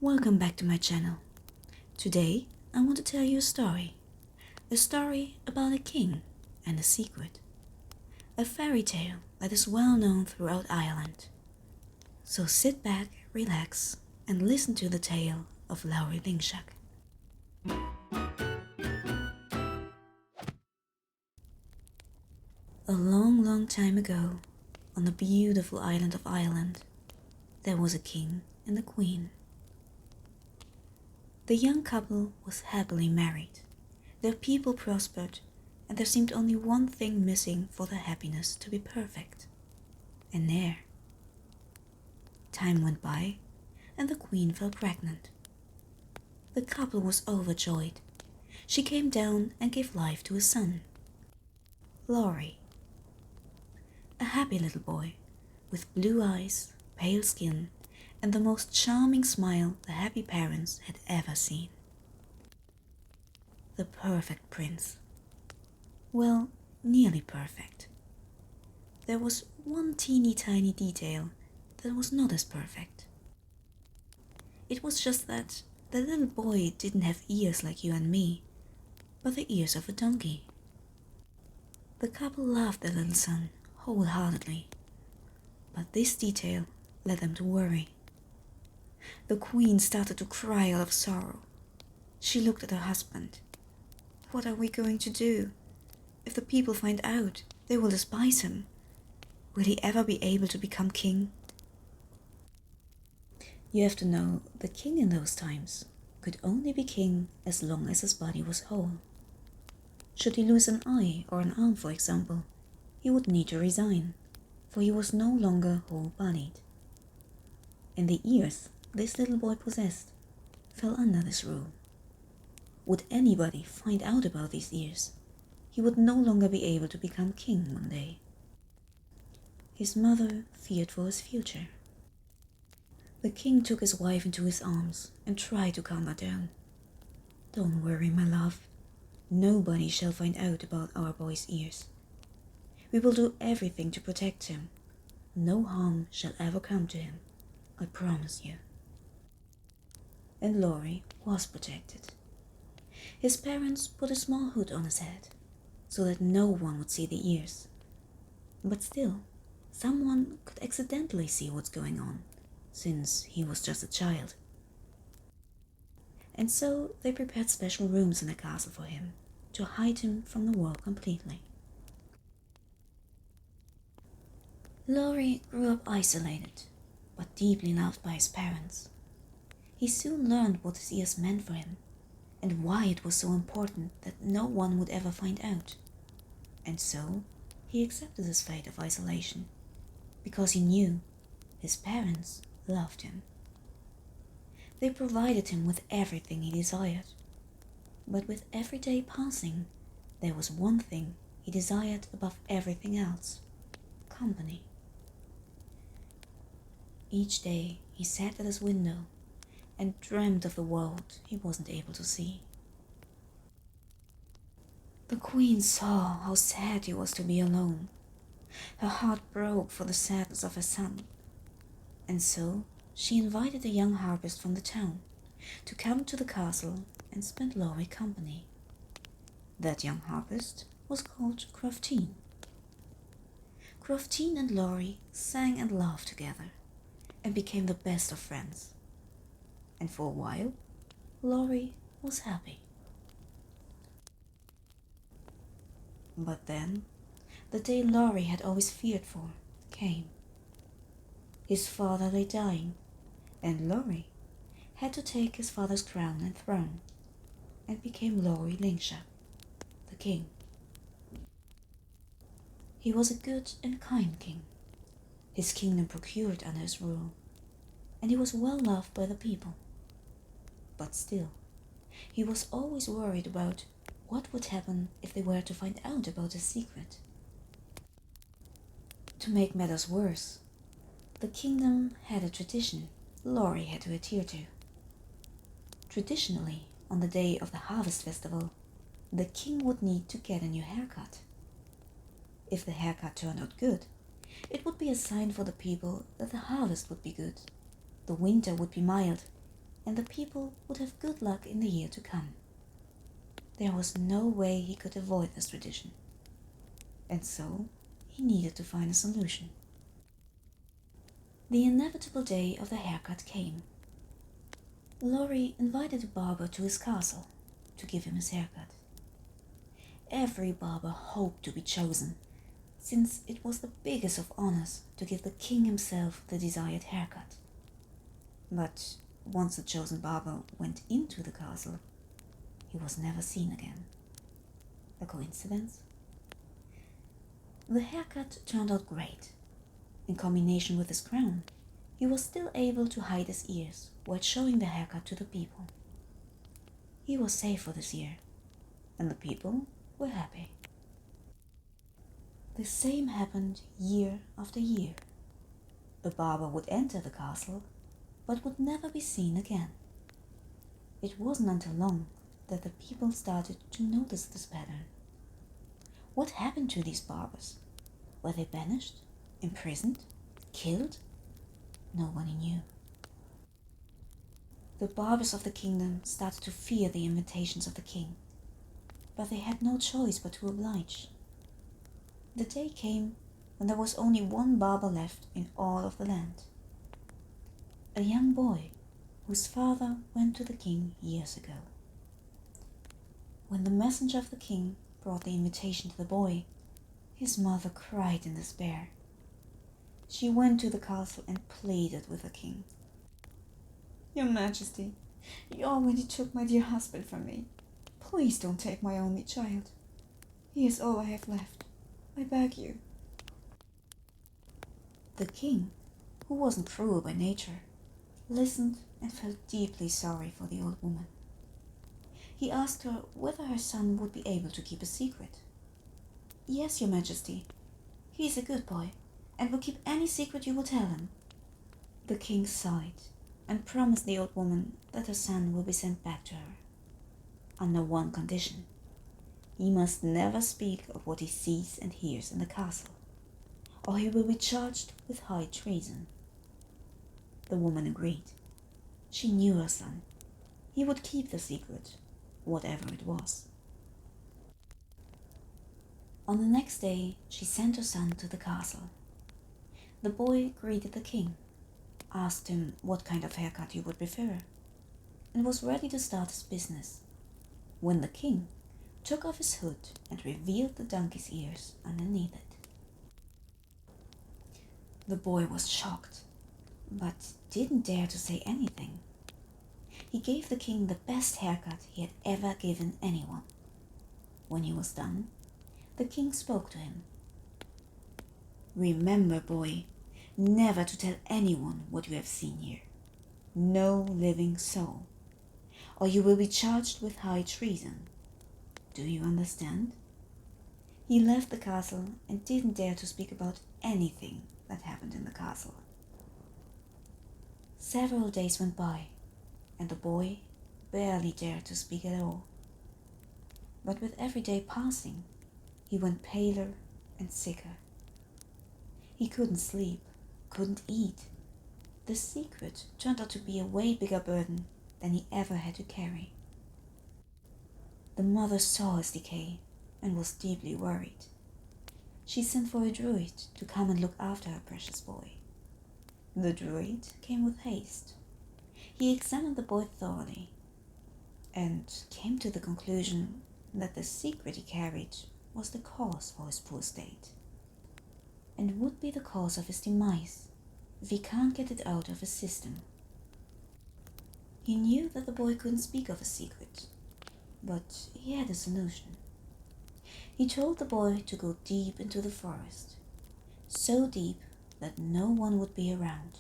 Welcome back to my channel. Today I want to tell you a story about a king and a secret, a fairy tale that is well known throughout Ireland. So sit back, relax and listen to the tale of Lowry Lingshach. A long time ago, on the beautiful island of Ireland, there was a king and a queen. The young couple was happily married, their people prospered, and there seemed only one thing missing for their happiness to be perfect: an heir. Time went by, and the queen fell pregnant. The couple was overjoyed. She came down and gave life to a son, Lowry, a happy little boy with blue eyes, pale skin, and the most charming smile the happy parents had ever seen. The perfect prince. Well, nearly perfect. There was one teeny tiny detail that was not as perfect. It was just that the little boy didn't have ears like you and me, but the ears of a donkey. The couple loved their little son wholeheartedly, but this detail led them to worry. The queen started to cry out of sorrow. She looked at her husband. What are we going to do? If the people find out, they will despise him. Will he ever be able to become king? You have to know, the king in those times could only be king as long as his body was whole. Should he lose an eye or an arm, for example, he would need to resign, for he was no longer whole-bodied. And the ears this little boy possessed fell under this rule. Would anybody find out about these ears, he would no longer be able to become king one day. His mother feared for his future. The king took his wife into his arms and tried to calm her down. "Don't worry, my love. Nobody shall find out about our boy's ears. We will do everything to protect him. No harm shall ever come to him, I promise you." And Lowry was protected. His parents put a small hood on his head, so that no one would see the ears. But still, someone could accidentally see what's going on, since he was just a child. And so they prepared special rooms in the castle for him, to hide him from the world completely. Lowry grew up isolated, but deeply loved by his parents. He soon learned what his ears meant for him, and why it was so important that no one would ever find out. And so he accepted his fate of isolation, because he knew his parents loved him. They provided him with everything he desired, but with every day passing, there was one thing he desired above everything else: company. Each day he sat at his window and dreamt of the world he wasn't able to see. The queen saw how sad he was to be alone. Her heart broke for the sadness of her son, and so she invited a young harpist from the town to come to the castle and spend Lowry company. That young harpist was called Crofteen. Crofteen and Lowry sang and laughed together and became the best of friends. And for a while, Lowry was happy. But then, the day Lowry had always feared for came. His father lay dying, and Lowry had to take his father's crown and throne, and became Lowry Lingshach, the king. He was a good and kind king. His kingdom procured under his rule, and he was well loved by the people. But still, he was always worried about what would happen if they were to find out about his secret. To make matters worse, the kingdom had a tradition Lowry had to adhere to. Traditionally, on the day of the harvest festival, the king would need to get a new haircut. If the haircut turned out good, it would be a sign for the people that the harvest would be good, the winter would be mild, and the people would have good luck in the year to come. There was no way he could avoid this tradition, and so he needed to find a solution. The inevitable day of the haircut came. Laurie invited a barber to his castle to give him his haircut. Every barber hoped to be chosen, since it was the biggest of honors to give the king himself the desired haircut. But once the chosen barber went into the castle, he was never seen again. A coincidence? The haircut turned out great. In combination with his crown, he was still able to hide his ears while showing the haircut to the people. He was safe for this year, and the people were happy. The same happened year after year. The barber would enter the castle, but would never be seen again. It wasn't until long that the people started to notice this pattern. What happened to these barbers? Were they banished, imprisoned, killed? Nobody knew. The barbers of the kingdom started to fear the invitations of the king, but they had no choice but to oblige. The day came when there was only one barber left in all of the land. A young boy whose father went to the king years ago. When the messenger of the king brought the invitation to the boy, his mother cried in despair. She went to the castle and pleaded with the king. "Your Majesty, you already took my dear husband from me. Please don't take my only child. He is all I have left. I beg you." The king, who wasn't cruel by nature, listened and felt deeply sorry for the old woman. He asked her whether her son would be able to keep a secret. "Yes, Your Majesty. He is a good boy and will keep any secret you will tell him." The king sighed and promised the old woman that her son will be sent back to her, under one condition. He must never speak of what he sees and hears in the castle, or he will be charged with high treason. The woman agreed. She knew her son. He would keep the secret, whatever it was. On the next day, she sent her son to the castle. The boy greeted the king, asked him what kind of haircut he would prefer, and was ready to start his business, when the king took off his hood and revealed the donkey's ears underneath it. The boy was shocked, but didn't dare to say anything. He gave the king the best haircut he had ever given anyone. When he was done, the king spoke to him. "Remember, boy, never to tell anyone what you have seen here. No living soul, or you will be charged with high treason. Do you understand?" He left the castle and didn't dare to speak about anything that happened in the castle. Several days went by, and the boy barely dared to speak at all. But with every day passing, he went paler and sicker. He couldn't sleep, couldn't eat. The secret turned out to be a way bigger burden than he ever had to carry. The mother saw his decay and was deeply worried. She sent for a druid to come and look after her precious boy. The druid came with haste. He examined the boy thoroughly and came to the conclusion that the secret he carried was the cause for his poor state, and would be the cause of his demise if he can't get it out of his system. He knew that the boy couldn't speak of his secret, but he had a solution. He told the boy to go deep into the forest, so deep that no one would be around.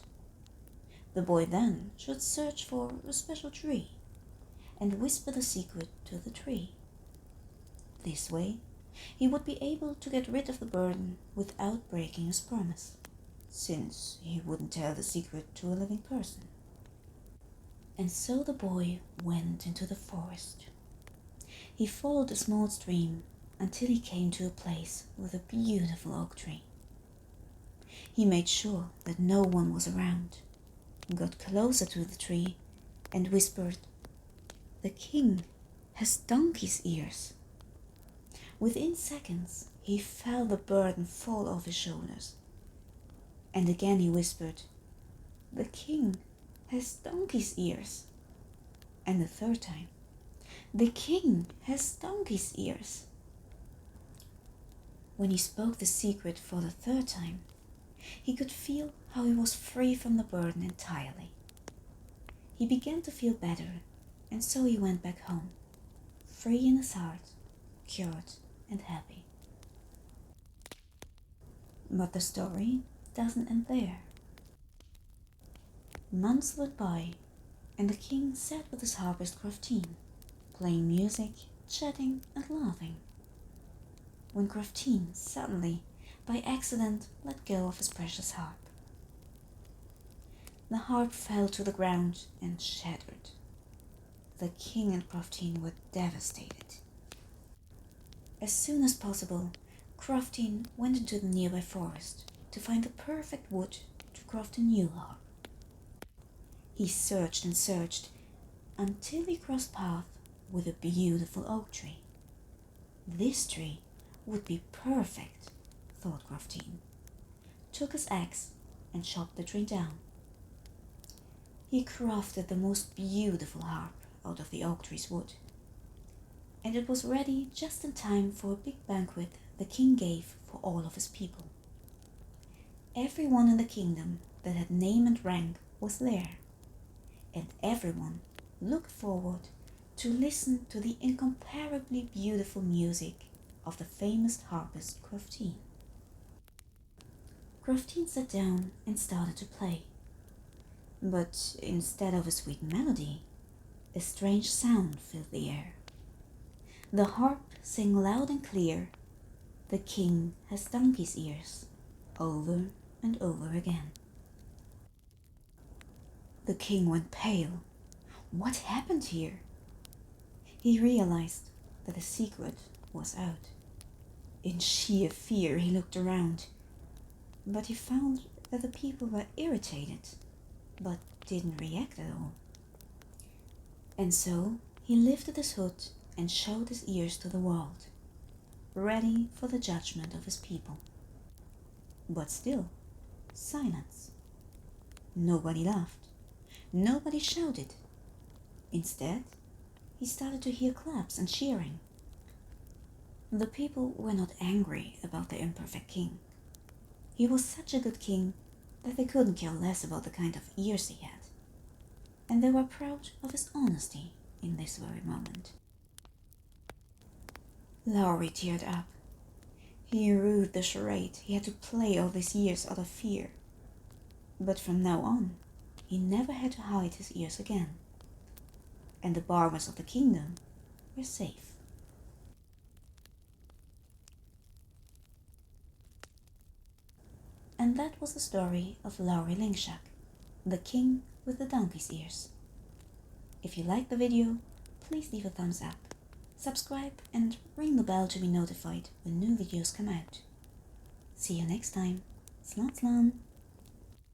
The boy then should search for a special tree and whisper the secret to the tree. This way, he would be able to get rid of the burden without breaking his promise, since he wouldn't tell the secret to a living person. And so the boy went into the forest. He followed a small stream until he came to a place with a beautiful oak tree. He made sure that no one was around, got closer to the tree, and whispered, "The king has donkey's ears." Within seconds, he felt the burden fall off his shoulders. And again he whispered, "The king has donkey's ears." And the third time, "The king has donkey's ears." When he spoke the secret for the third time, he could feel how he was free from the burden entirely. He began to feel better, and so he went back home, free in his heart, cured and happy. But the story doesn't end there. Months went by, and the king sat with his harpist Croftin, playing music, chatting and laughing, when Croftin suddenly, by accident, let go of his precious harp. The harp fell to the ground and shattered. The king and Croftin were devastated. As soon as possible, Croftin went into the nearby forest to find the perfect wood to craft a new harp. He searched and searched until he crossed paths with a beautiful oak tree. This tree would be perfect, thought Croftin, took his axe and chopped the tree down. He crafted the most beautiful harp out of the oak tree's wood, and it was ready just in time for a big banquet the king gave for all of his people. Everyone in the kingdom that had name and rank was there, and everyone looked forward to listen to the incomparably beautiful music of the famous harpist Croftin. Croftin sat down and started to play, but instead of a sweet melody, a strange sound filled the air. The harp sang loud and clear, "The king has donkey's ears," over and over again. The king went pale. What happened here? He realized that the secret was out. In sheer fear he looked around, but he found that the people were irritated, but didn't react at all. And so he lifted his hood and showed his ears to the world, ready for the judgment of his people. But still, silence. Nobody laughed. Nobody shouted. Instead, he started to hear claps and cheering. The people were not angry about the imperfect king. He was such a good king that they couldn't care less about the kind of ears he had, and they were proud of his honesty in this very moment. Lowry teared up. He rued the charade he had to play all these years out of fear. But from now on, he never had to hide his ears again, and the barbers of the kingdom were safe. And that was the story of Lowry Linkshack, the king with the donkey's ears. If you liked the video, please leave a thumbs up, subscribe and ring the bell to be notified when new videos come out. See you next time. Slán slán!